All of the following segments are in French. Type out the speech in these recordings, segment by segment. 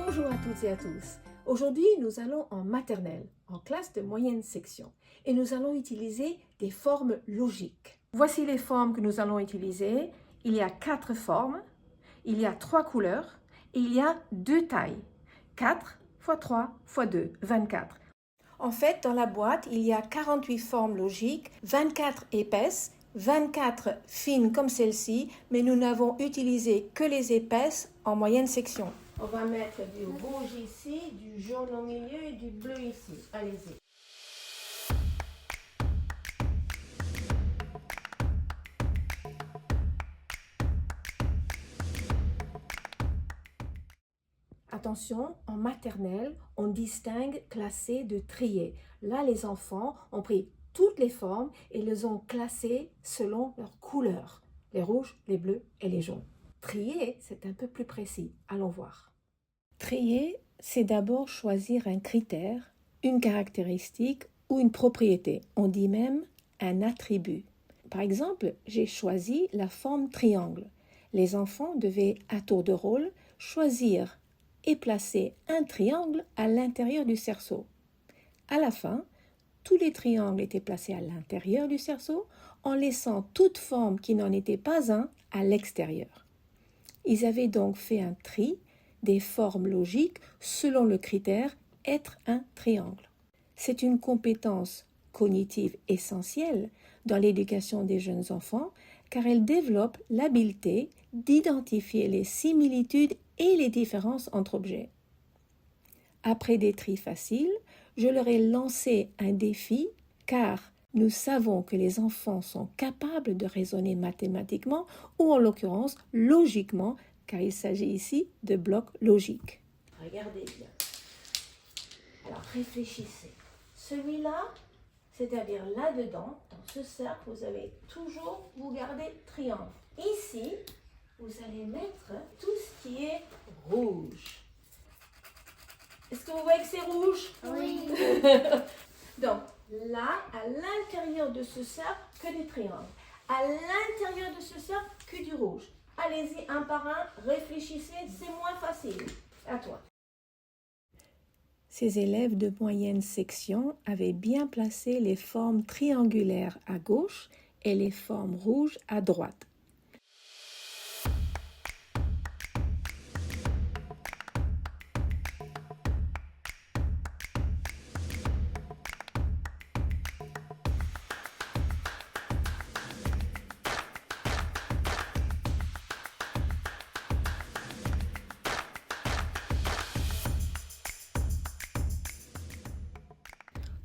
Bonjour à toutes et à tous. Aujourd'hui, nous allons en maternelle, en classe de moyenne section, et nous allons utiliser des formes logiques. Voici les formes que nous allons utiliser. Il y a 4 formes, il y a 3 couleurs, et il y a 2 tailles. 4 x 3 x 2, 24. En fait, dans la boîte, il y a 48 formes logiques, 24 épaisses, 24 fines comme celle-ci, mais nous n'avons utilisé que les épaisses en moyenne section. On va mettre du rouge ici, du jaune au milieu et du bleu ici. Allez-y. Attention, en maternelle, on distingue classé de trié. Là, les enfants ont pris toutes les formes et les ont classées selon leur couleur. Les rouges, les bleus et les jaunes. Trier, c'est un peu plus précis. Allons voir. Trier, c'est d'abord choisir un critère, une caractéristique ou une propriété. On dit même un attribut. Par exemple, j'ai choisi la forme triangle. Les enfants devaient, à tour de rôle, choisir et placer un triangle à l'intérieur du cerceau. À la fin, tous les triangles étaient placés à l'intérieur du cerceau en laissant toute forme qui n'en était pas un à l'extérieur. Ils avaient donc fait un tri des formes logiques selon le critère être un triangle. C'est une compétence cognitive essentielle dans l'éducation des jeunes enfants car elle développe l'habileté d'identifier les similitudes et les différences entre objets. Après des tris faciles, je leur ai lancé un défi car nous savons que les enfants sont capables de raisonner mathématiquement ou en l'occurrence logiquement car il s'agit ici de blocs logiques. Regardez bien. Alors réfléchissez. Celui-là, c'est-à-dire là-dedans, dans ce cercle, vous avez toujours, vous gardez triangle. Ici, vous allez mettre tout ce qui est rouge. Est-ce que vous voyez que c'est rouge? Oui. Donc, là, à l'intérieur de ce cercle, que des triangles. À l'intérieur de ce cercle, que du rouge. Allez-y, un par un, réfléchissez, c'est moins facile. À toi. Ces élèves de moyenne section avaient bien placé les formes triangulaires à gauche et les formes rouges à droite.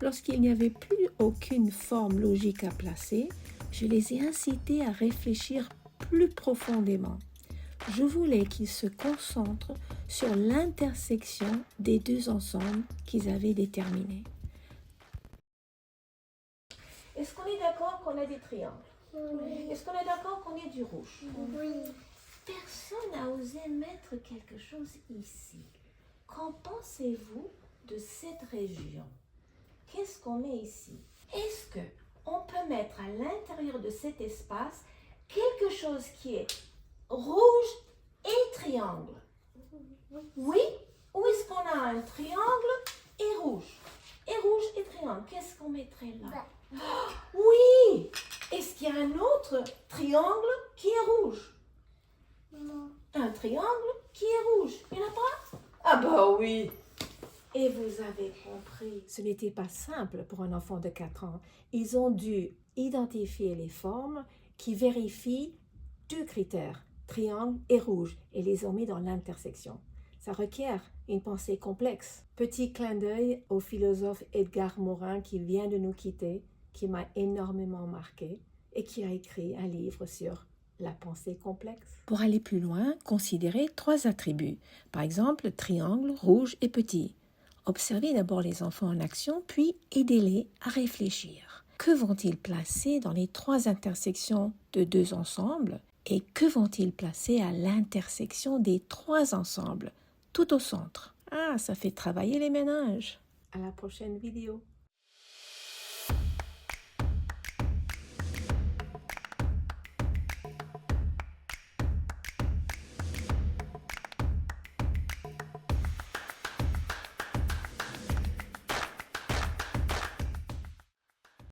Lorsqu'il n'y avait plus aucune forme logique à placer, je les ai incités à réfléchir plus profondément. Je voulais qu'ils se concentrent sur l'intersection des deux ensembles qu'ils avaient déterminés. Est-ce qu'on est d'accord qu'on a des triangles? Oui. Est-ce qu'on est d'accord qu'on ait du rouge? Oui. Personne n'a osé mettre quelque chose ici. Qu'en pensez-vous de cette région? Qu'est-ce qu'on met ici? Est-ce qu'on peut mettre à l'intérieur de cet espace quelque chose qui est rouge et triangle? Oui? Ou est-ce qu'on a un triangle et rouge? Et rouge et triangle, qu'est-ce qu'on mettrait là? Oui! Est-ce qu'il y a un autre triangle qui est rouge? Non. Un triangle qui est rouge. Il n'y en a pas? Ah bah oui! Et vous avez compris, ce n'était pas simple pour un enfant de 4 ans. Ils ont dû identifier les formes qui vérifient 2 critères, triangle et rouge, et les ont mis dans l'intersection. Ça requiert une pensée complexe. Petit clin d'œil au philosophe Edgar Morin qui vient de nous quitter, qui m'a énormément marqué et qui a écrit un livre sur la pensée complexe. Pour aller plus loin, considérez 3 attributs. Par exemple, triangle, rouge et petit. Observez d'abord les enfants en action, puis aidez-les à réfléchir. Que vont-ils placer dans les 3 intersections de 2 ensembles et que vont-ils placer à l'intersection des 3 ensembles, tout au centre? Ah, ça fait travailler les méninges. À la prochaine vidéo.